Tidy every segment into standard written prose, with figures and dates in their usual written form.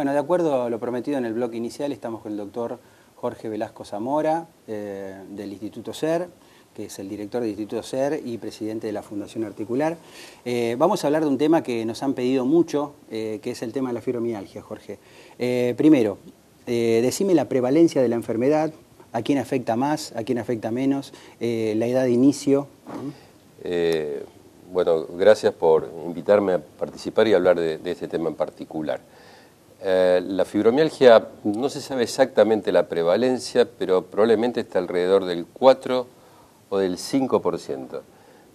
Bueno, de acuerdo a lo prometido en el bloque inicial, estamos con el doctor Jorge Velasco Zamora, del Instituto SER, que es el director del Instituto SER y presidente de la Fundación Articular. Vamos a hablar de un tema que nos han pedido mucho, que es el tema de la fibromialgia, Jorge. Primero, decime la prevalencia de la enfermedad, a quién afecta más, a quién afecta menos, la edad de inicio. Bueno, gracias por invitarme a participar y hablar de este tema en particular. La fibromialgia no se sabe exactamente la prevalencia, pero probablemente está alrededor del 4 o del 5%.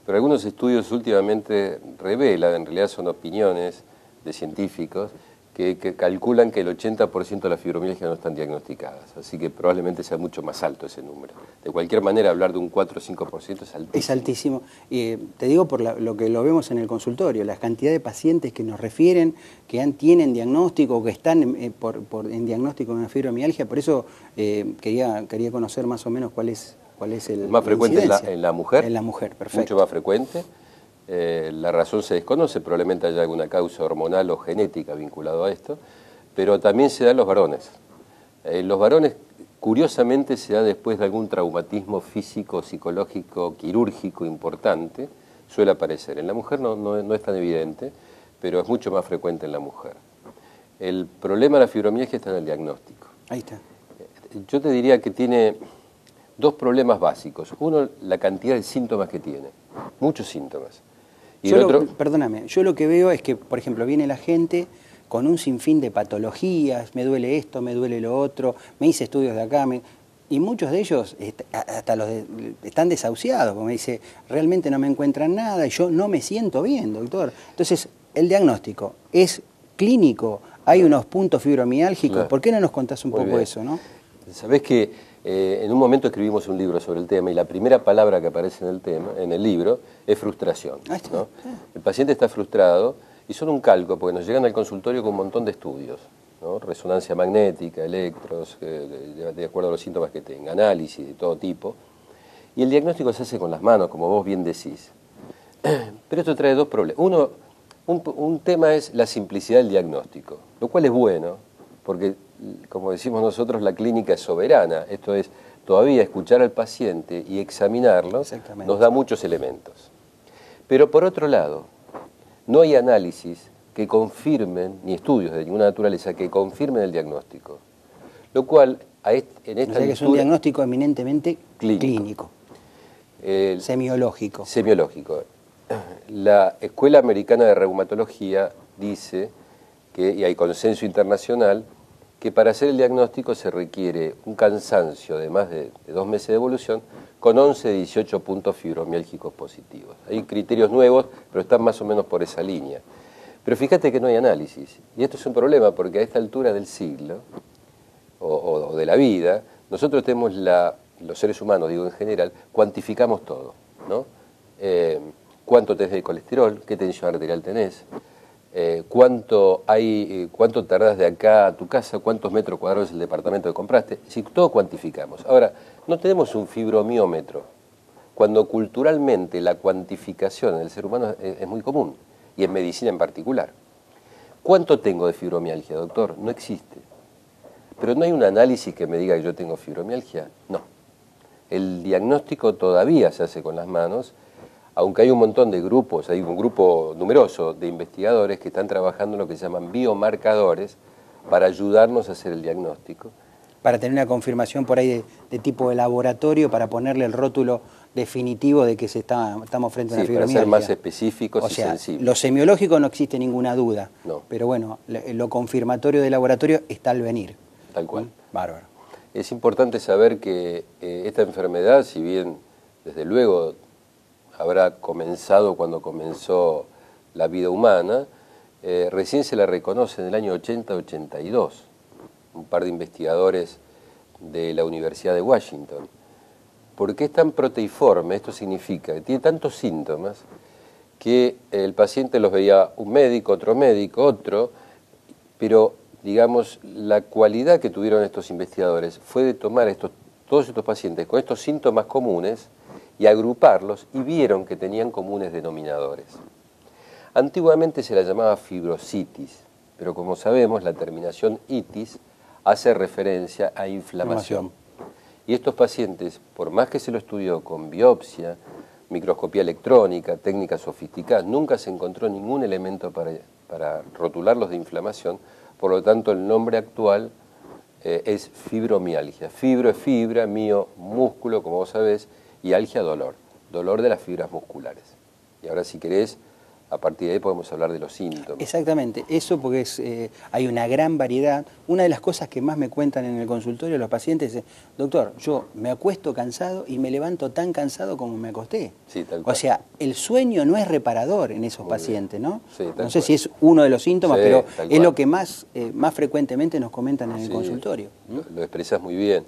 Pero algunos estudios últimamente revelan, en realidad son opiniones de científicos, que calculan que el 80% de la fibromialgia no están diagnosticadas, así que probablemente sea mucho más alto ese número. De cualquier manera, hablar de un 4 o 5% es altísimo. Es altísimo. Te digo por lo que lo vemos en el consultorio, la cantidad de pacientes que nos refieren, que tienen diagnóstico o que están en diagnóstico de una fibromialgia, por eso quería conocer más o menos cuál es el más frecuente en la mujer. En la mujer, perfecto. Mucho más frecuente. La razón se desconoce, probablemente haya alguna causa hormonal o genética vinculada a esto, pero también se da en los varones. Los varones, curiosamente, se da después de algún traumatismo físico, psicológico, quirúrgico importante, suele aparecer. En la mujer no es tan evidente, pero es mucho más frecuente en la mujer. El problema de la fibromialgia está en el diagnóstico. Ahí está. Yo te diría que tiene dos problemas básicos. Uno, la cantidad de síntomas que tiene, muchos síntomas. Y perdóname, yo lo que veo es que, por ejemplo, viene la gente con un sinfín de patologías, me duele esto, me duele lo otro, me hice estudios de acá, y muchos de ellos hasta están desahuciados, como me dice, realmente no me encuentran nada y yo no me siento bien, doctor. Entonces, el diagnóstico es clínico, hay unos puntos fibromiálgicos, claro. ¿Por qué no nos contás un poco eso, no? Sabés que en un momento escribimos un libro sobre el tema y la primera palabra que aparece en el libro, es frustración, ¿no? El paciente está frustrado y son un calco, porque nos llegan al consultorio con un montón de estudios, ¿no? Resonancia magnética, electros, de acuerdo a los síntomas que tenga, análisis de todo tipo. Y el diagnóstico se hace con las manos, como vos bien decís. Pero esto trae dos problemas. Uno, un tema es la simplicidad del diagnóstico, lo cual es bueno, porque, como decimos nosotros, la clínica es soberana. Esto es, todavía escuchar al paciente y examinarlo nos da muchos elementos. Pero por otro lado, no hay análisis que confirmen, ni estudios de ninguna naturaleza, que confirmen el diagnóstico. Lo cual, en esta que es un diagnóstico eminentemente clínico. Semiológico. Semiológico. La Escuela Americana de Reumatología dice y hay consenso internacional, que para hacer el diagnóstico se requiere un cansancio de más de 2 meses de evolución con 11 de 18 puntos fibromiálgicos positivos. Hay criterios nuevos, pero están más o menos por esa línea. Pero fíjate que no hay análisis, y esto es un problema porque a esta altura del siglo, o de la vida, nosotros tenemos los seres humanos, digo en general, cuantificamos todo, ¿no? ¿Cuánto tenés de colesterol? ¿Qué tensión arterial tenés? ¿Cuánto tardás de acá a tu casa? ¿Cuántos metros cuadrados es el departamento que compraste? Si todo cuantificamos. Ahora, no tenemos un fibromiómetro, cuando culturalmente la cuantificación en el ser humano es muy común, y en medicina en particular. ¿Cuánto tengo de fibromialgia, doctor? No existe. Pero no hay un análisis que me diga que yo tengo fibromialgia. No. El diagnóstico todavía se hace con las manos, aunque hay un montón de grupos, hay un grupo numeroso de investigadores que están trabajando en lo que se llaman biomarcadores para ayudarnos a hacer el diagnóstico. Para tener una confirmación por ahí de tipo de laboratorio, para ponerle el rótulo definitivo de que estamos frente a una fibromialgia. Para ser más específicos y sensibles. Lo semiológico no existe ninguna duda, no. Pero bueno, lo confirmatorio del laboratorio está al venir. Tal cual. Bárbaro. Es importante saber que esta enfermedad, si bien desde luego habrá comenzado cuando comenzó la vida humana, recién se la reconoce en el año 80-82, un par de investigadores de la Universidad de Washington. ¿Por qué es tan proteiforme? Esto significa que tiene tantos síntomas que el paciente los veía un médico, otro, pero digamos, la cualidad que tuvieron estos investigadores fue de tomar todos estos pacientes con estos síntomas comunes y agruparlos, y vieron que tenían comunes denominadores. Antiguamente se la llamaba fibrositis, pero como sabemos, la terminación itis hace referencia a inflamación. Y estos pacientes, por más que se lo estudió con biopsia, microscopía electrónica, técnicas sofisticadas, nunca se encontró ningún elemento para rotularlos de inflamación, por lo tanto el nombre actual es fibromialgia. Fibro es fibra, mio músculo, como vos sabés, y algia dolor, dolor de las fibras musculares. Y ahora si querés, a partir de ahí podemos hablar de los síntomas. Exactamente, eso porque hay una gran variedad. Una de las cosas que más me cuentan en el consultorio los pacientes es, doctor, yo me acuesto cansado y me levanto tan cansado como me acosté. Sí, tal cual. O sea, el sueño no es reparador en esos Muy pacientes, bien. ¿no? Sí, no sé si es uno de los síntomas, sí, pero es lo que más frecuentemente nos comentan en el sí, consultorio. Lo expresás muy bien.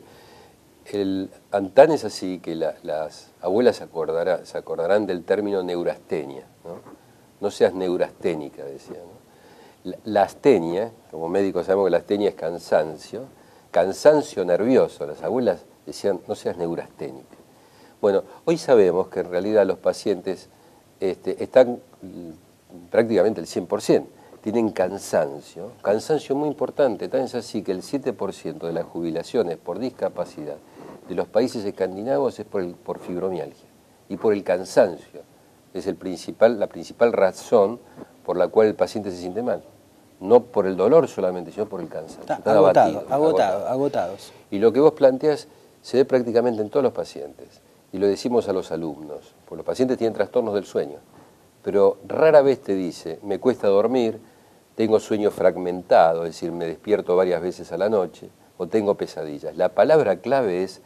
Tan es así que las abuelas se acordarán del término neurastenia, ¿no? No seas neurasténica, decía, ¿no? La astenia, como médicos sabemos que la astenia es cansancio nervioso. Las abuelas decían, no seas neurasténica. Bueno, hoy sabemos que en realidad los pacientes están prácticamente el 100%, tienen cansancio muy importante, tan es así que el 7% de las jubilaciones por discapacidad de los países escandinavos es por fibromialgia y por el cansancio. Es la principal razón por la cual el paciente se siente mal. No por el dolor solamente, sino por el cansancio. Están agotados. Y lo que vos planteás se ve prácticamente en todos los pacientes. Y lo decimos a los alumnos, porque los pacientes tienen trastornos del sueño. Pero rara vez te dice, me cuesta dormir, tengo sueño fragmentado, es decir, me despierto varias veces a la noche, o tengo pesadillas. La palabra clave es,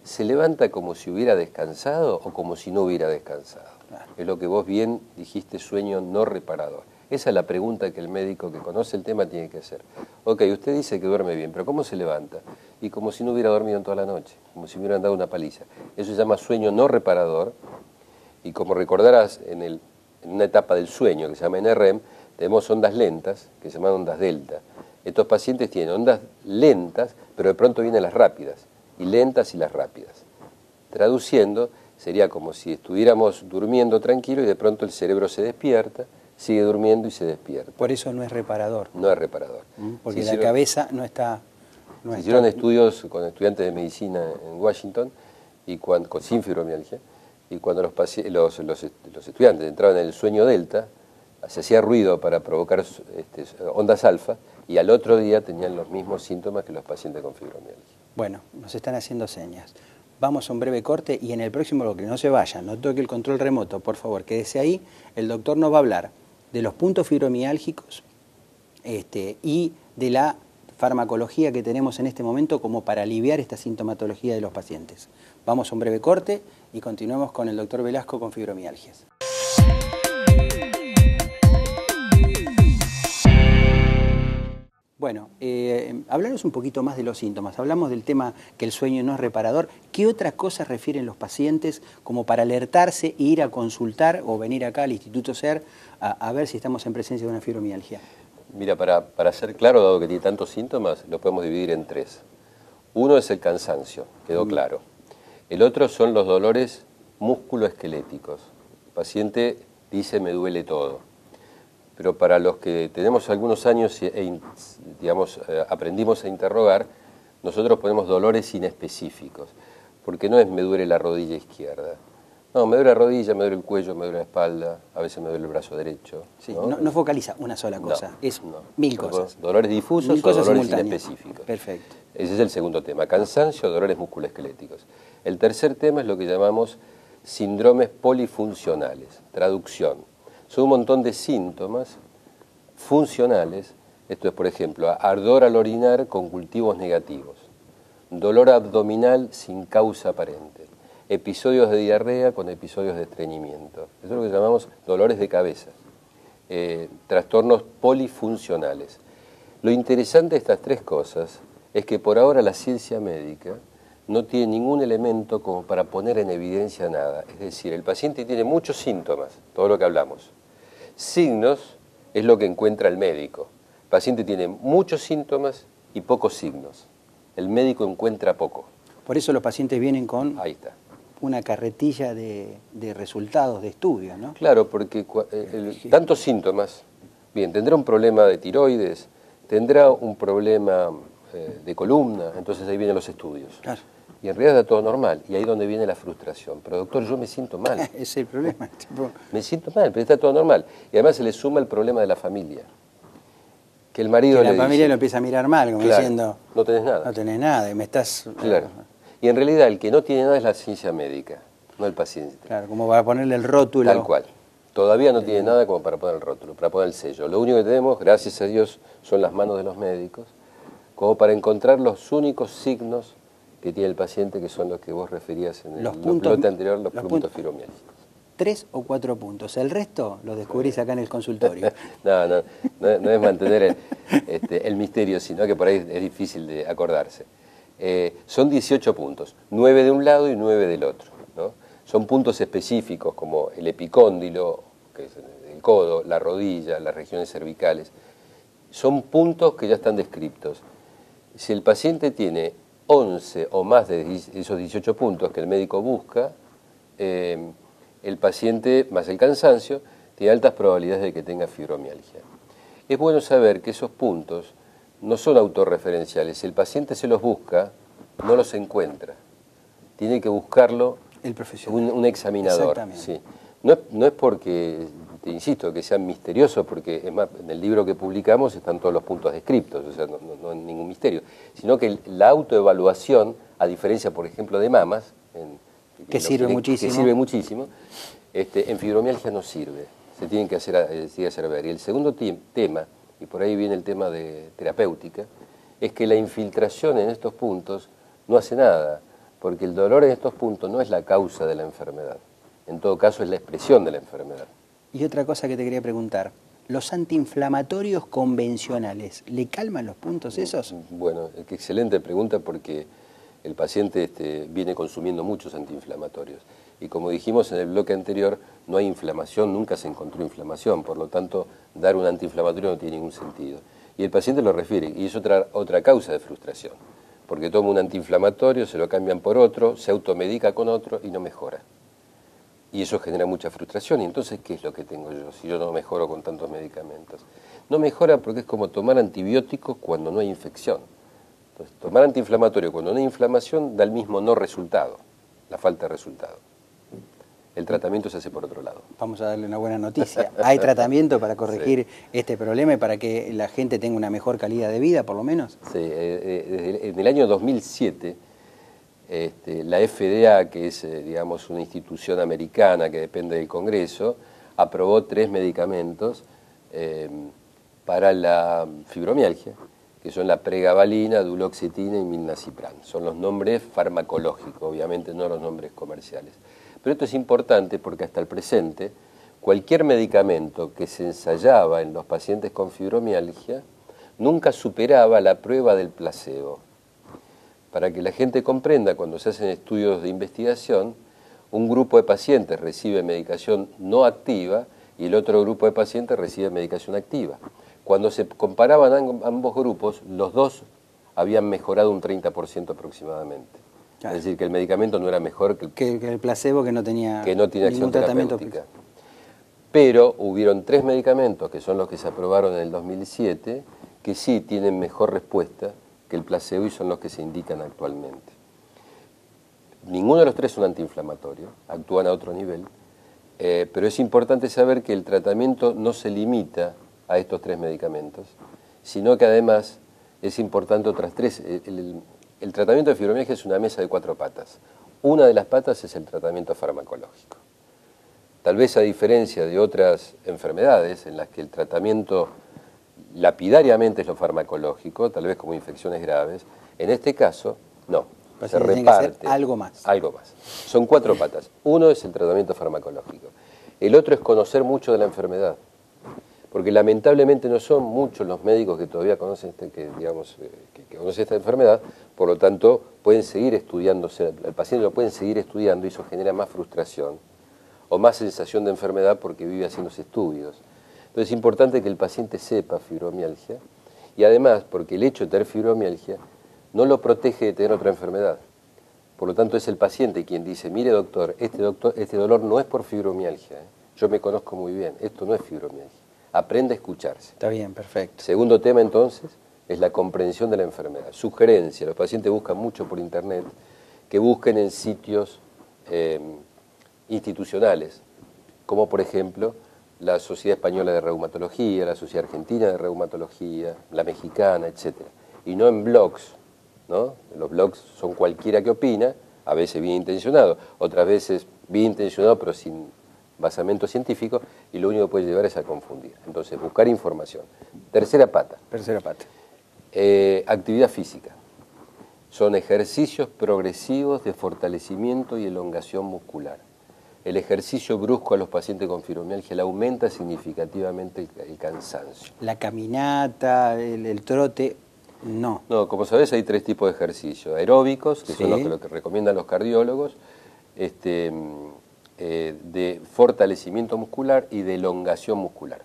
¿se levanta como si hubiera descansado o como si no hubiera descansado? Claro. Es lo que vos bien dijiste, sueño no reparador. Esa es la pregunta que el médico que conoce el tema tiene que hacer. Ok, usted dice que duerme bien, pero ¿cómo se levanta? Y como si no hubiera dormido en toda la noche, como si hubieran dado una paliza. Eso se llama sueño no reparador, y como recordarás, en una etapa del sueño que se llama NREM, tenemos ondas lentas, que se llaman ondas delta. Estos pacientes tienen ondas lentas, pero de pronto vienen las rápidas, y lentas y las rápidas. Traduciendo, sería como si estuviéramos durmiendo tranquilo y de pronto el cerebro se despierta, sigue durmiendo y se despierta. Por eso no es reparador. No es reparador. Porque la cabeza no está... Se hicieron estudios con estudiantes de medicina en Washington sin fibromialgia, y cuando los estudiantes entraban en el sueño delta, se hacía ruido para provocar ondas alfa, y al otro día tenían los mismos síntomas que los pacientes con fibromialgia. Bueno, nos están haciendo señas. Vamos a un breve corte y en el próximo bloque, no se vayan, no toque el control remoto, por favor, quédese ahí. El doctor nos va a hablar de los puntos fibromiálgicos y de la farmacología que tenemos en este momento como para aliviar esta sintomatología de los pacientes. Vamos a un breve corte y continuamos con el doctor Velasco con fibromialgias. Bueno, hablaros un poquito más de los síntomas. Hablamos del tema que el sueño no es reparador. ¿Qué otras cosas refieren los pacientes como para alertarse e ir a consultar o venir acá al Instituto SER a ver si estamos en presencia de una fibromialgia? Mira, para ser claro, dado que tiene tantos síntomas, lo podemos dividir en tres. Uno es el cansancio, quedó claro. El otro son los dolores musculoesqueléticos. El paciente dice, me duele todo. Pero para los que tenemos algunos años aprendimos a interrogar, nosotros ponemos dolores inespecíficos, porque no es me duele la rodilla izquierda. No, me duele la rodilla, me duele el cuello, me duele la espalda, a veces me duele el brazo derecho. Sí, no focaliza una sola cosa, mil cosas. Dolores difusos o dolores inespecíficos. Perfecto. Ese es el segundo tema, cansancio, dolores musculoesqueléticos. El tercer tema es lo que llamamos síndromes polifuncionales, traducción. Son un montón de síntomas funcionales, esto es por ejemplo, ardor al orinar con cultivos negativos, dolor abdominal sin causa aparente, episodios de diarrea con episodios de estreñimiento. Eso es lo que llamamos dolores de cabeza, trastornos polifuncionales. Lo interesante de estas tres cosas es que por ahora la ciencia médica no tiene ningún elemento como para poner en evidencia nada. Es decir, el paciente tiene muchos síntomas, todo lo que hablamos. Signos es lo que encuentra el médico. El paciente tiene muchos síntomas y pocos signos. El médico encuentra poco. Por eso los pacientes vienen con Ahí está. Una carretilla de resultados de estudio, ¿no? Claro, porque tantos síntomas, bien, tendrá un problema de tiroides, tendrá un problema de columna, entonces ahí vienen los estudios. Claro. Y en realidad está todo normal, y ahí es donde viene la frustración. Pero doctor, yo me siento mal. Ese es el problema. Tipo, Me siento mal, pero está todo normal. Y además se le suma el problema de la familia. Que el marido que la le familia dice, lo empieza a mirar mal, como claro, diciendo, no tenés nada. no tenés nada, y me estás... Claro. Y en realidad el que no tiene nada es la ciencia médica, no el paciente. Claro, como para ponerle el rótulo. Tal cual. Todavía no tiene nada como para poner el rótulo, para poner el sello. Lo único que tenemos, gracias a Dios, son las manos de los médicos, como para encontrar los únicos signos que tiene el paciente, que son los que vos referías en el bloque anterior, los puntos fibromialgicos. 3 o 4 puntos. El resto lo descubrís acá en el consultorio. No es mantener el misterio, sino que por ahí es difícil de acordarse. Son 18 puntos, 9 de un lado y 9 del otro, ¿no? Son puntos específicos como el epicóndilo, que es el codo, la rodilla, las regiones cervicales. Son puntos que ya están descritos. Si el paciente tiene 11 o más de esos 18 puntos que el médico busca, el paciente, más el cansancio, tiene altas probabilidades de que tenga fibromialgia. Es bueno saber que esos puntos no son autorreferenciales. Si el paciente se los busca, no los encuentra. Tiene que buscarlo el profesional. Un examinador. Sí. No es porque, te insisto, que sean misteriosos, porque es más, en el libro que publicamos están todos los puntos descriptos, o sea, no hay ningún misterio, sino que la autoevaluación, a diferencia, por ejemplo, de mamas, que sirve muchísimo, en fibromialgia no sirve, se tienen que hacer ver. Y el segundo tema, y por ahí viene el tema de terapéutica, es que la infiltración en estos puntos no hace nada, porque el dolor en estos puntos no es la causa de la enfermedad, en todo caso es la expresión de la enfermedad. Y otra cosa que te quería preguntar, ¿los antiinflamatorios convencionales le calman los puntos esos? Bueno, qué excelente pregunta, porque el paciente viene consumiendo muchos antiinflamatorios. Y como dijimos en el bloque anterior, no hay inflamación, nunca se encontró inflamación, por lo tanto, dar un antiinflamatorio no tiene ningún sentido. Y el paciente lo refiere, y es otra causa de frustración, porque toma un antiinflamatorio, se lo cambian por otro, se automedica con otro y no mejora. Y eso genera mucha frustración. ¿Y entonces qué es lo que tengo yo si yo no mejoro con tantos medicamentos? No mejora porque es como tomar antibióticos cuando no hay infección. Entonces, tomar antiinflamatorio cuando no hay inflamación da el mismo no resultado, la falta de resultado. El tratamiento se hace por otro lado. Vamos a darle una buena noticia. ¿Hay tratamiento para corregir este problema y para que la gente tenga una mejor calidad de vida, por lo menos? Sí, en el año 2007, la FDA, que es digamos una institución americana que depende del Congreso, aprobó 3 medicamentos para la fibromialgia, que son la pregabalina, duloxetina y milnacipran. Son los nombres farmacológicos, obviamente no los nombres comerciales. Pero esto es importante porque hasta el presente, cualquier medicamento que se ensayaba en los pacientes con fibromialgia nunca superaba la prueba del placebo. Para que la gente comprenda, cuando se hacen estudios de investigación, un grupo de pacientes recibe medicación no activa y el otro grupo de pacientes recibe medicación activa. Cuando se comparaban ambos grupos, los dos habían mejorado un 30% aproximadamente. Claro. Es decir, que el medicamento no era mejor que el placebo, que no tenía acción terapéutica. Pero hubieron 3 medicamentos, que son los que se aprobaron en el 2007, que sí tienen mejor respuesta que el placebo y son los que se indican actualmente. Ninguno de los 3 son antiinflamatorios, actúan a otro nivel, pero es importante saber que el tratamiento no se limita a estos 3 medicamentos, sino que además es importante otras 3. El tratamiento de fibromialgia es una mesa de 4 patas. Una de las patas es el tratamiento farmacológico. Tal vez a diferencia de otras enfermedades en las que el tratamiento lapidariamente es lo farmacológico, tal vez como infecciones graves, en este caso no, se reparte algo más. Son 4 patas. Uno es el tratamiento farmacológico. El otro es conocer mucho de la enfermedad, porque lamentablemente no son muchos los médicos que todavía conocen, que conocen esta enfermedad, por lo tanto pueden seguir estudiándose, el paciente lo pueden seguir estudiando y eso genera más frustración o más sensación de enfermedad porque vive haciéndose estudios. Entonces es importante que el paciente sepa fibromialgia y además porque el hecho de tener fibromialgia no lo protege de tener otra enfermedad. Por lo tanto es el paciente quien dice, mire doctor, este dolor no es por fibromialgia, yo me conozco muy bien, esto no es fibromialgia. aprende a escucharse. Está bien, perfecto. Segundo tema, entonces, es la comprensión de la enfermedad. Sugerencia, los pacientes buscan mucho por internet, que busquen en sitios institucionales, como por ejemplo la Sociedad Española de Reumatología, la Sociedad Argentina de Reumatología, la Mexicana, etc. Y no en blogs, ¿no? Los blogs son cualquiera que opina, a veces bien intencionado, otras veces bien intencionado pero sin basamento científico, y lo único que puede llevar es a confundir. Entonces, buscar información. Tercera pata. Tercera pata. Actividad física. Son ejercicios progresivos de fortalecimiento y elongación muscular. El ejercicio brusco a los pacientes con fibromialgia le aumenta significativamente el cansancio. La caminata, el trote, no. No, como sabés hay 3 tipos de ejercicios. Aeróbicos, que Sí. son los que recomiendan los cardiólogos, de fortalecimiento muscular y de elongación muscular.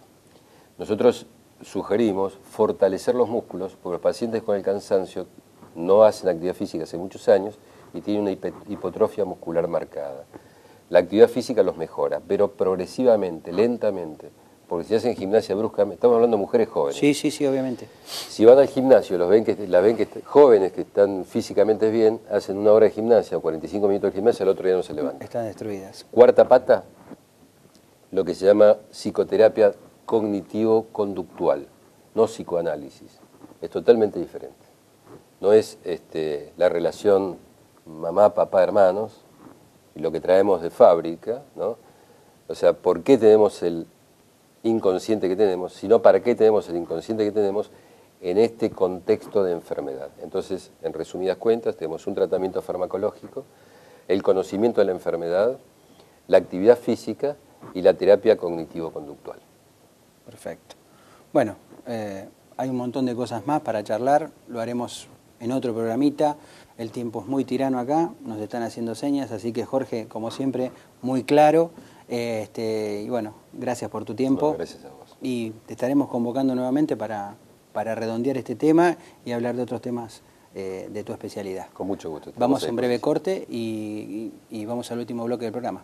Nosotros sugerimos fortalecer los músculos porque los pacientes con el cansancio no hacen actividad física hace muchos años y tienen una hipotrofia muscular marcada. La actividad física los mejora, pero progresivamente, lentamente, porque si hacen gimnasia bruscamente, estamos hablando de mujeres jóvenes. Sí, obviamente. Si van al gimnasio, las ven que jóvenes que están físicamente bien, hacen 1 hora de gimnasia o 45 minutos de gimnasia, al otro día no se levantan. Están destruidas. Cuarta pata, lo que se llama psicoterapia cognitivo-conductual, no psicoanálisis. Es totalmente diferente. No es la relación mamá, papá, hermanos, y lo que traemos de fábrica, ¿no? O sea, ¿por qué tenemos el inconsciente que tenemos? Sino para qué tenemos el inconsciente que tenemos en este contexto de enfermedad. Entonces, en resumidas cuentas, tenemos un tratamiento farmacológico, el conocimiento de la enfermedad, la actividad física y la terapia cognitivo-conductual. Perfecto. Bueno, hay un montón de cosas más para charlar, lo haremos en otro programita. El tiempo es muy tirano acá, nos están haciendo señas, así que Jorge, como siempre, muy claro. Y bueno, gracias por tu tiempo. Bueno, gracias a vos. Y te estaremos convocando nuevamente para redondear este tema y hablar de otros temas de tu especialidad. Con mucho gusto. Vamos a un breve corte y vamos al último bloque del programa.